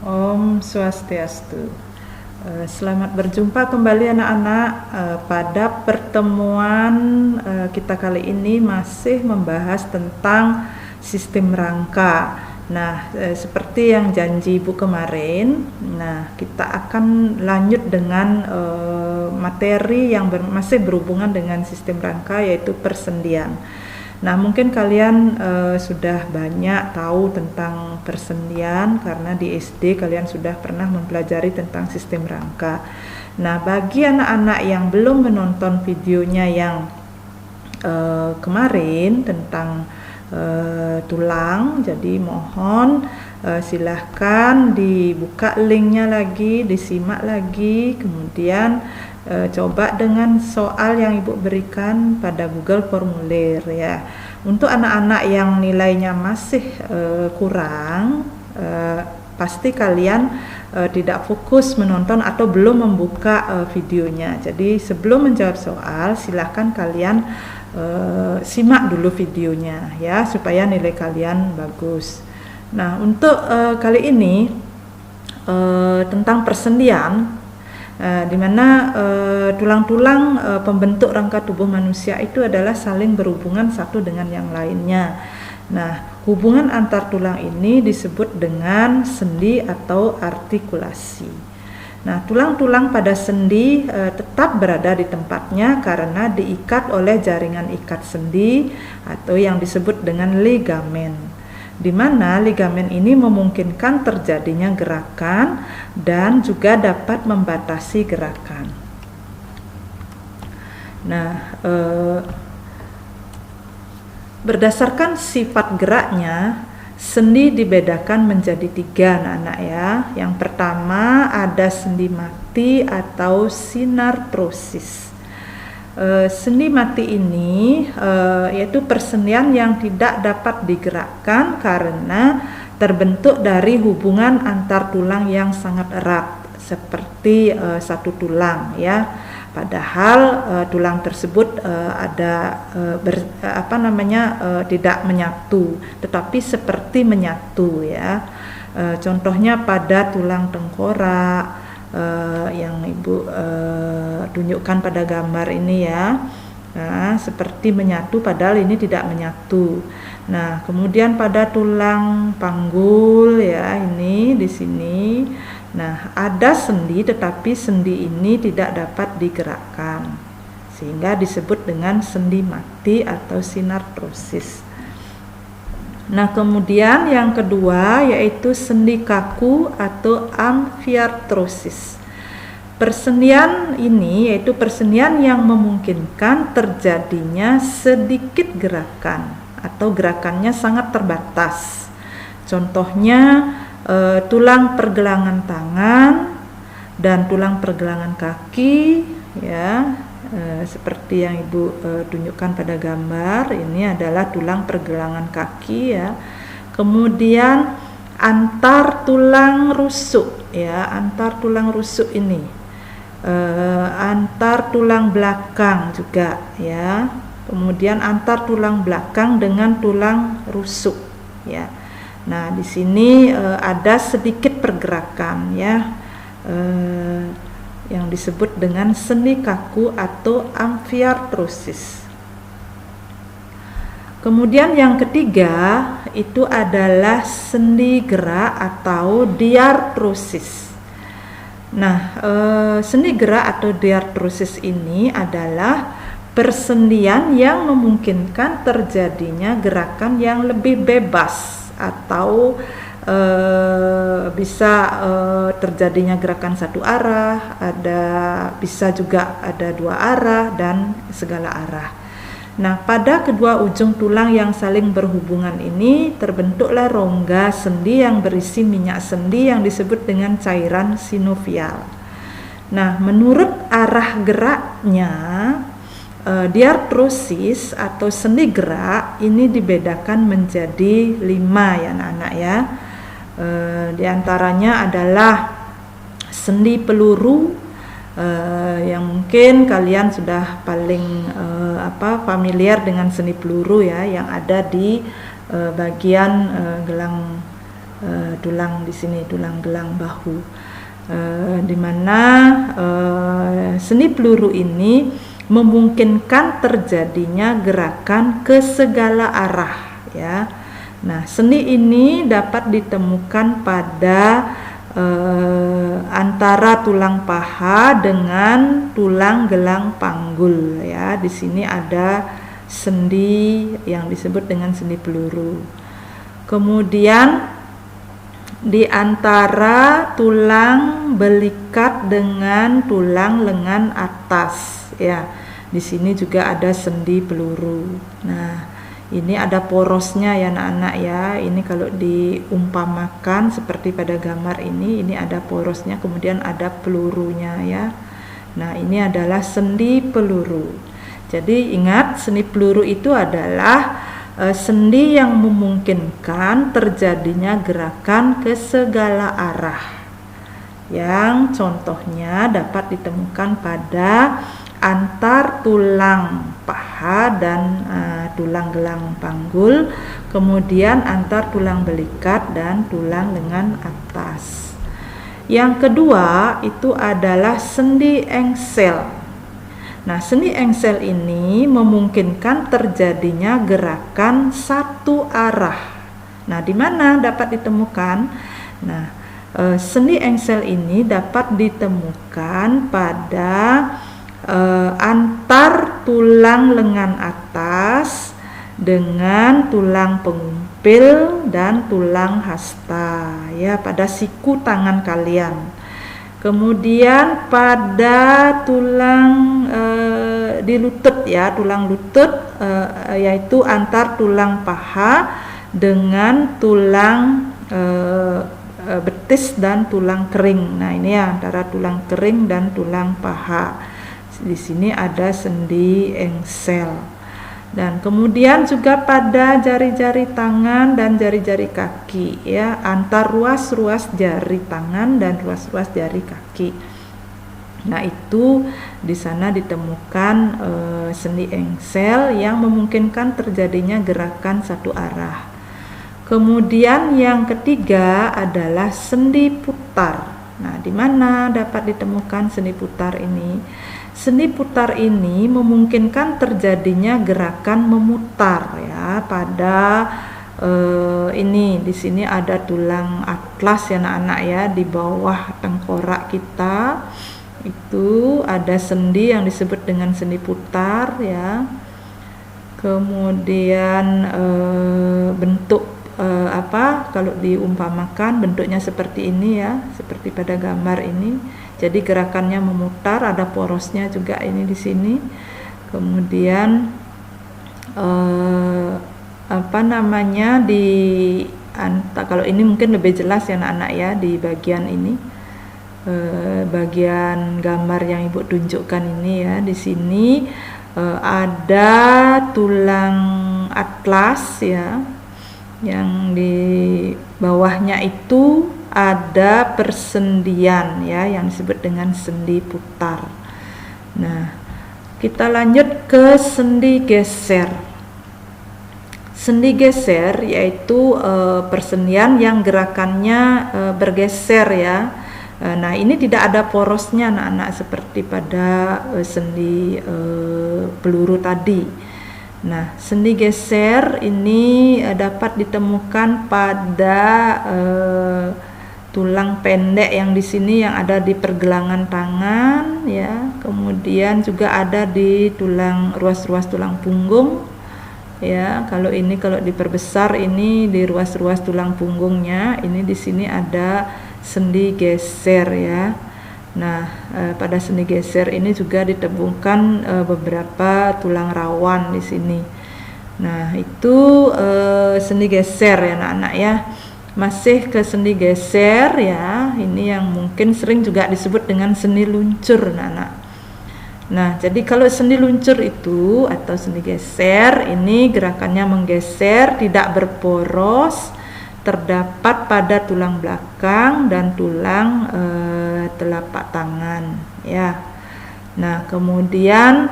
Om Swastiastu. Selamat berjumpa kembali anak-anak. Pada pertemuan kita kali ini masih membahas tentang sistem rangka. Nah, seperti yang janji Ibu kemarin, kita akan lanjut dengan materi yang masih berhubungan dengan sistem rangka, yaitu persendian. Nah, mungkin kalian sudah banyak tahu tentang persendian karena di SD kalian sudah pernah mempelajari tentang sistem rangka. Nah, bagi anak-anak yang belum menonton videonya yang kemarin tentang tulang, jadi mohon silahkan dibuka linknya lagi, disimak lagi, kemudian coba dengan soal yang Ibu berikan pada Google Formulir ya. Untuk anak-anak yang nilainya masih kurang, pasti kalian tidak fokus menonton atau belum membuka videonya. Jadi sebelum menjawab soal, silahkan kalian simak dulu videonya ya, supaya nilai kalian bagus. Nah, untuk kali ini tentang persendian, di mana tulang-tulang pembentuk rangka tubuh manusia itu adalah saling berhubungan satu dengan yang lainnya. Nah, hubungan antar tulang ini disebut dengan sendi atau artikulasi. Nah, tulang-tulang pada sendi tetap berada di tempatnya karena diikat oleh jaringan ikat sendi atau yang disebut dengan ligamen, di mana ligamen ini memungkinkan terjadinya gerakan dan juga dapat membatasi gerakan. Nah, berdasarkan sifat geraknya, sendi dibedakan menjadi 3 anak-anak ya. Yang pertama ada sendi mati atau sinartrosis. Sendi mati ini yaitu persendian yang tidak dapat digerakkan karena terbentuk dari hubungan antar tulang yang sangat erat seperti satu tulang ya. Padahal tulang tersebut tidak menyatu, tetapi seperti menyatu ya. Contohnya pada tulang tengkorak yang Ibu tunjukkan pada gambar ini ya. Nah, seperti menyatu padahal ini tidak menyatu. Nah, kemudian pada tulang panggul ya, ini di sini. Nah, ada sendi tetapi sendi ini tidak dapat digerakkan, sehingga disebut dengan sendi mati atau sinartrosis. Nah, kemudian yang kedua yaitu sendi kaku atau amfiartrosis. Persendian ini yaitu persendian yang memungkinkan terjadinya sedikit gerakan atau gerakannya sangat terbatas. Contohnya tulang pergelangan tangan dan tulang pergelangan kaki ya. Seperti yang Ibu tunjukkan pada gambar, ini adalah tulang pergelangan kaki ya. Kemudian antar tulang rusuk ya, antar tulang rusuk ini, antar tulang belakang juga ya. Kemudian antar tulang belakang dengan tulang rusuk ya. Nah, di sini ada sedikit pergerakan ya. Yang disebut dengan sendi kaku atau amfiartrosis. Kemudian yang ketiga itu adalah sendi gerak atau diartrosis. Nah, sendi gerak atau diartrosis ini adalah persendian yang memungkinkan terjadinya gerakan yang lebih bebas atau bisa terjadinya gerakan satu arah, bisa juga ada 2 arah dan segala arah. Nah, pada kedua ujung tulang yang saling berhubungan ini terbentuklah rongga sendi yang berisi minyak sendi yang disebut dengan cairan sinovial. Nah, menurut arah geraknya, diartrosis atau sendi gerak ini dibedakan menjadi 5 ya anak-anak ya. Di antaranya adalah sendi peluru, yang mungkin kalian sudah paling familiar dengan sendi peluru ya, yang ada di bagian gelang tulang di sini, tulang gelang bahu, di mana sendi peluru ini memungkinkan terjadinya gerakan ke segala arah, ya. Nah, sendi ini dapat ditemukan pada antara tulang paha dengan tulang gelang panggul, ya. Di sini ada sendi yang disebut dengan sendi peluru. Kemudian di antara tulang belikat dengan tulang lengan atas, ya. Di sini juga ada sendi peluru. Nah, ini ada porosnya ya anak-anak ya. Ini kalau diumpamakan seperti pada gambar ini ada porosnya, kemudian ada pelurunya ya. Nah, ini adalah sendi peluru. Jadi ingat, sendi peluru itu adalah sendi yang memungkinkan terjadinya gerakan ke segala arah, yang contohnya dapat ditemukan pada antar tulang paha dan tulang gelang panggul, kemudian antar tulang belikat dan tulang lengan atas. Yang kedua itu adalah sendi engsel. Nah, sendi engsel ini memungkinkan terjadinya gerakan satu arah. Nah, di mana dapat ditemukan? Nah, sendi engsel ini dapat ditemukan pada antar tulang lengan atas dengan tulang pengumpil dan tulang hasta, ya, pada siku tangan kalian. Kemudian pada tulang di lutut ya, tulang lutut yaitu antar tulang paha dengan tulang betis dan tulang kering. Nah, ini ya, antara tulang kering dan tulang paha. Di sini ada sendi engsel. Dan kemudian juga pada jari-jari tangan dan jari-jari kaki ya, antar ruas-ruas jari tangan dan ruas-ruas jari kaki. Nah, itu di sana ditemukan sendi engsel yang memungkinkan terjadinya gerakan satu arah. Kemudian yang ketiga adalah sendi putar. Nah, di mana dapat ditemukan sendi putar ini? Sendi putar ini memungkinkan terjadinya gerakan memutar ya, pada ini di sini ada tulang atlas ya anak-anak ya, di bawah tengkorak kita itu ada sendi yang disebut dengan sendi putar ya. Kemudian bentuk kalau diumpamakan bentuknya seperti ini ya, seperti pada gambar ini. Jadi gerakannya memutar, ada porosnya juga ini di sini. Kemudian kalau ini mungkin lebih jelas ya anak-anak ya, di bagian ini, bagian gambar yang ibu tunjukkan ini ya. Di sini ada tulang atlas ya, yang di bawahnya itu ada persendian ya, yang disebut dengan sendi putar. Nah, kita lanjut ke sendi geser. Sendi geser yaitu persendian yang gerakannya bergeser ya. Nah, ini tidak ada porosnya anak-anak seperti pada sendi peluru tadi. Nah, sendi geser ini dapat ditemukan pada tulang pendek yang di sini yang ada di pergelangan tangan ya. Kemudian juga ada di ruas-ruas tulang punggung ya. Kalau diperbesar ini di ruas-ruas tulang punggungnya, ini di sini ada sendi geser ya. Nah, pada sendi geser ini juga ditemukan beberapa tulang rawan di sini. Nah, itu sendi geser ya anak-anak ya. Masih ke sendi geser ya, ini yang mungkin sering juga disebut dengan sendi luncur anak-anak. Nah, jadi kalau sendi luncur itu atau sendi geser ini gerakannya menggeser, tidak berporos, terdapat pada tulang belakang dan tulang telapak tangan ya. Nah, kemudian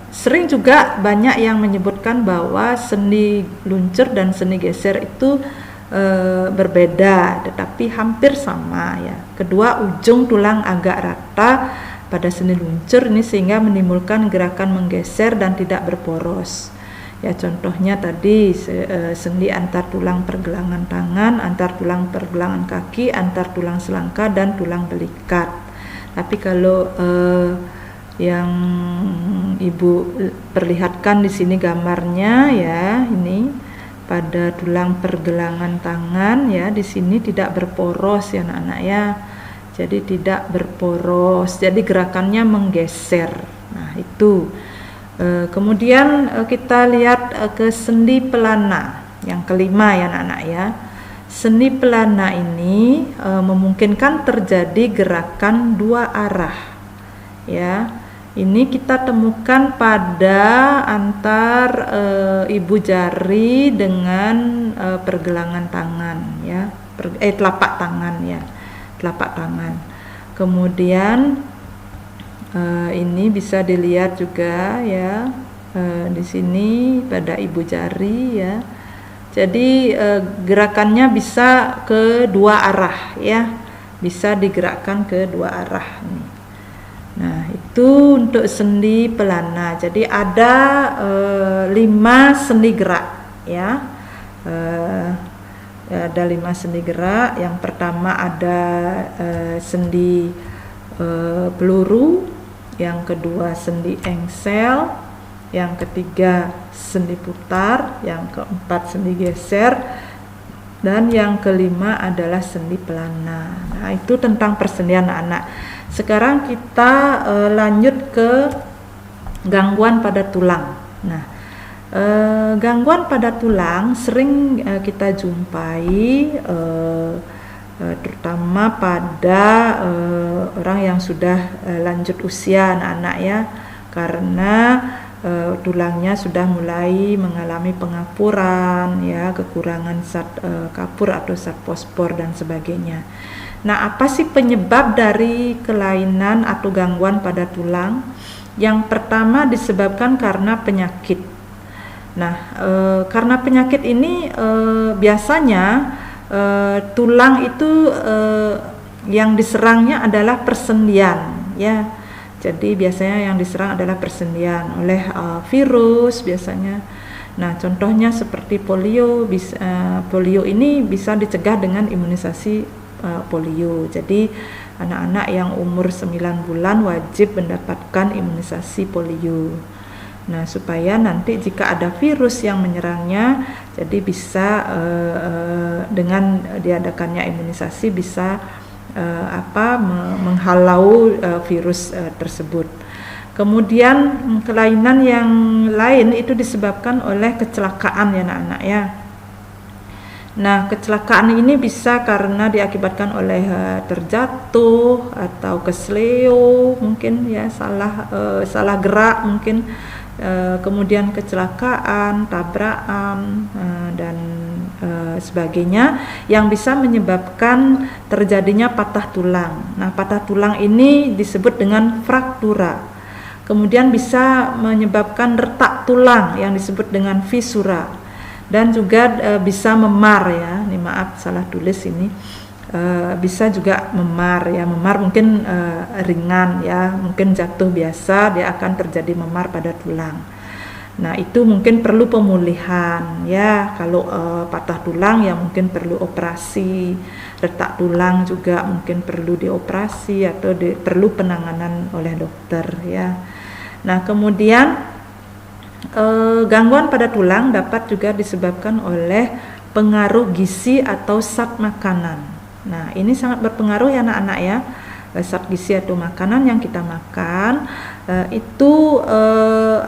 Sering juga banyak yang menyebutkan bahwa sendi luncur dan sendi geser itu berbeda, tetapi hampir sama ya. Kedua ujung tulang agak rata pada sendi luncur ini sehingga menimbulkan gerakan menggeser dan tidak berporos. Ya, contohnya tadi sendi antar tulang pergelangan tangan, antar tulang pergelangan kaki, antar tulang selangka dan tulang belikat. Tapi kalau yang Ibu perlihatkan di sini gambarnya ya, ini pada tulang pergelangan tangan ya, di sini tidak berporos ya anak-anak ya. Jadi tidak berporos. Jadi gerakannya menggeser. Nah, itu. Kemudian kita lihat ke sendi pelana yang kelima ya anak-anak ya. Sendi pelana ini memungkinkan terjadi gerakan dua arah ya. Ini kita temukan pada antar ibu jari dengan pergelangan tangan ya, telapak tangan ya, telapak tangan. Kemudian ini bisa dilihat juga ya, di sini pada ibu jari ya. Jadi gerakannya bisa ke dua arah ya, bisa digerakkan ke dua arah nih. Nah, itu untuk sendi pelana. Jadi ada 5 sendi gerak ya. Ada 5 sendi gerak. Yang pertama ada sendi peluru, yang kedua sendi engsel, yang ketiga sendi putar, yang keempat sendi geser, dan yang kelima adalah sendi pelana. Nah, itu tentang persendian anak-anak. Sekarang kita lanjut ke gangguan pada tulang. Nah, gangguan pada tulang sering kita jumpai terutama pada orang yang sudah lanjut usia anak-anak ya, karena tulangnya sudah mulai mengalami pengapuran ya, kekurangan zat kapur atau zat fosfor dan sebagainya. Nah, apa sih penyebab dari kelainan atau gangguan pada tulang? Yang pertama disebabkan karena penyakit. Nah, karena penyakit ini biasanya tulang itu yang diserangnya adalah persendian ya. Jadi biasanya yang diserang adalah persendian oleh virus biasanya. Nah, contohnya seperti polio. Polio ini bisa dicegah dengan imunisasi polio. Jadi anak-anak yang umur 9 bulan wajib mendapatkan imunisasi polio. Nah, supaya nanti jika ada virus yang menyerangnya, jadi bisa dengan diadakannya imunisasi bisa menghalau virus tersebut. Kemudian kelainan yang lain itu disebabkan oleh kecelakaan ya anak-anak ya. Nah, kecelakaan ini bisa karena diakibatkan oleh terjatuh atau kesleo mungkin ya, salah gerak mungkin, kemudian kecelakaan, tabrakan dan sebagainya yang bisa menyebabkan terjadinya patah tulang. Nah, patah tulang ini disebut dengan fraktura. Kemudian bisa menyebabkan retak tulang yang disebut dengan fisura. Dan juga bisa memar ya, ini maaf salah tulis ini, bisa juga memar ya, memar mungkin ringan ya, mungkin jatuh biasa dia akan terjadi memar pada tulang. Nah, itu mungkin perlu pemulihan ya, kalau patah tulang ya mungkin perlu operasi, retak tulang juga mungkin perlu dioperasi atau perlu penanganan oleh dokter ya. Nah, kemudian gangguan pada tulang dapat juga disebabkan oleh pengaruh gizi atau zat makanan. Nah, ini sangat berpengaruh ya anak-anak ya. Zat gizi atau makanan yang kita makan itu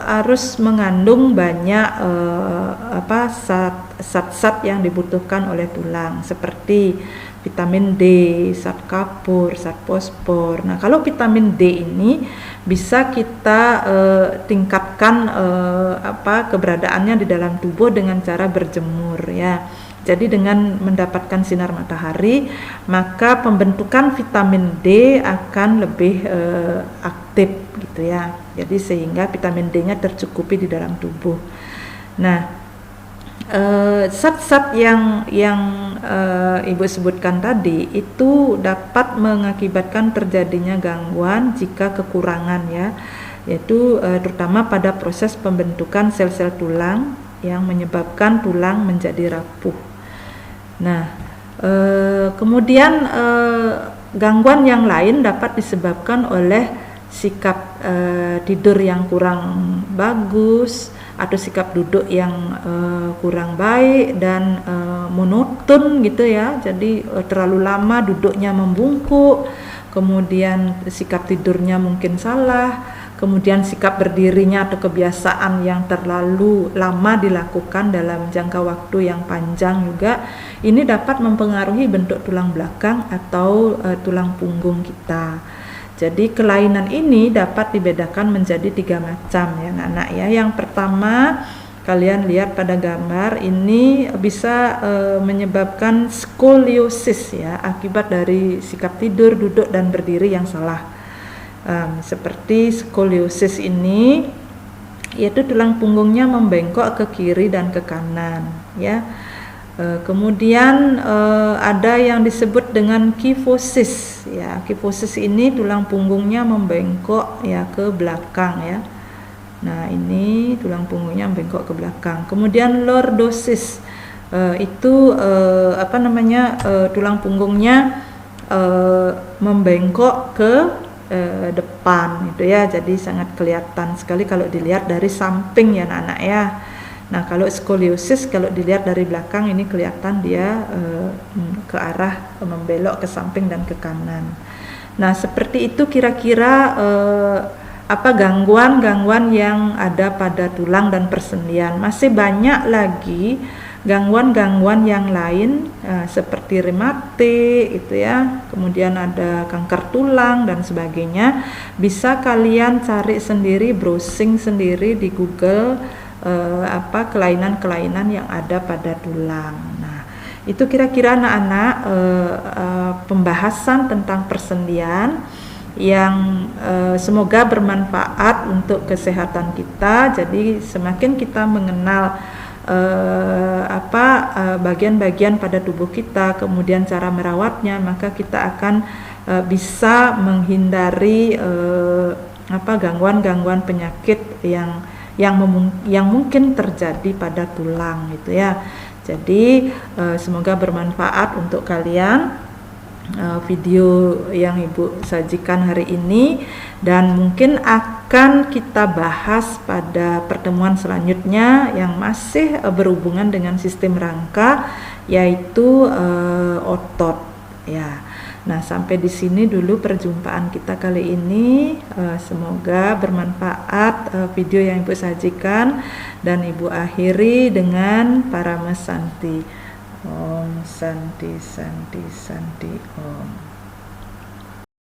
harus mengandung banyak zat-zat yang dibutuhkan oleh tulang seperti vitamin D, zat kapur, zat fosfor. Nah, kalau vitamin D ini bisa kita tingkatkan keberadaannya di dalam tubuh dengan cara berjemur ya. Jadi dengan mendapatkan sinar matahari, maka pembentukan vitamin D akan lebih aktif gitu ya. Jadi sehingga vitamin D-nya tercukupi di dalam tubuh. Nah, zat-zat yang Ibu sebutkan tadi itu dapat mengakibatkan terjadinya gangguan jika kekurangan ya, yaitu terutama pada proses pembentukan sel-sel tulang yang menyebabkan tulang menjadi rapuh. Nah, kemudian gangguan yang lain dapat disebabkan oleh sikap tidur yang kurang bagus atau sikap duduk yang kurang baik dan monoton gitu ya. Jadi terlalu lama duduknya membungkuk, kemudian sikap tidurnya mungkin salah, kemudian sikap berdirinya atau kebiasaan yang terlalu lama dilakukan dalam jangka waktu yang panjang juga, ini dapat mempengaruhi bentuk tulang belakang atau tulang punggung kita. Jadi kelainan ini dapat dibedakan menjadi 3 macam ya anak-anak ya. Yang pertama, kalian lihat pada gambar ini bisa menyebabkan skoliosis ya, akibat dari sikap tidur, duduk dan berdiri yang salah. Seperti skoliosis ini, yaitu tulang punggungnya membengkok ke kiri dan ke kanan ya. Kemudian ada yang disebut dengan kifosis ya. Kifosis ini tulang punggungnya membengkok ya ke belakang ya. Nah, ini tulang punggungnya membengkok ke belakang. Kemudian lordosis itu tulang punggungnya membengkok ke depan gitu ya. Jadi sangat kelihatan sekali kalau dilihat dari samping ya anak-anak ya. Nah, kalau skoliosis kalau dilihat dari belakang ini kelihatan dia ke arah membelok ke samping dan ke kanan. Nah, seperti itu kira-kira gangguan-gangguan yang ada pada tulang dan persendian. Masih banyak lagi gangguan-gangguan yang lain seperti rematik itu ya, kemudian ada kanker tulang dan sebagainya. Bisa kalian cari sendiri, browsing sendiri di Google kelainan-kelainan yang ada pada tulang. Nah, itu kira-kira anak-anak pembahasan tentang persendian yang semoga bermanfaat untuk kesehatan kita. Jadi semakin kita mengenal bagian-bagian pada tubuh kita, kemudian cara merawatnya, maka kita akan bisa menghindari gangguan-gangguan penyakit yang mungkin terjadi pada tulang gitu ya. Jadi semoga bermanfaat untuk kalian video yang Ibu sajikan hari ini, dan mungkin akan kita bahas pada pertemuan selanjutnya yang masih berhubungan dengan sistem rangka, yaitu otot ya. Nah, sampai di sini dulu perjumpaan kita kali ini. Semoga bermanfaat video yang Ibu sajikan, dan Ibu akhiri dengan Paramasanti. Om Santi Santi Santi Om.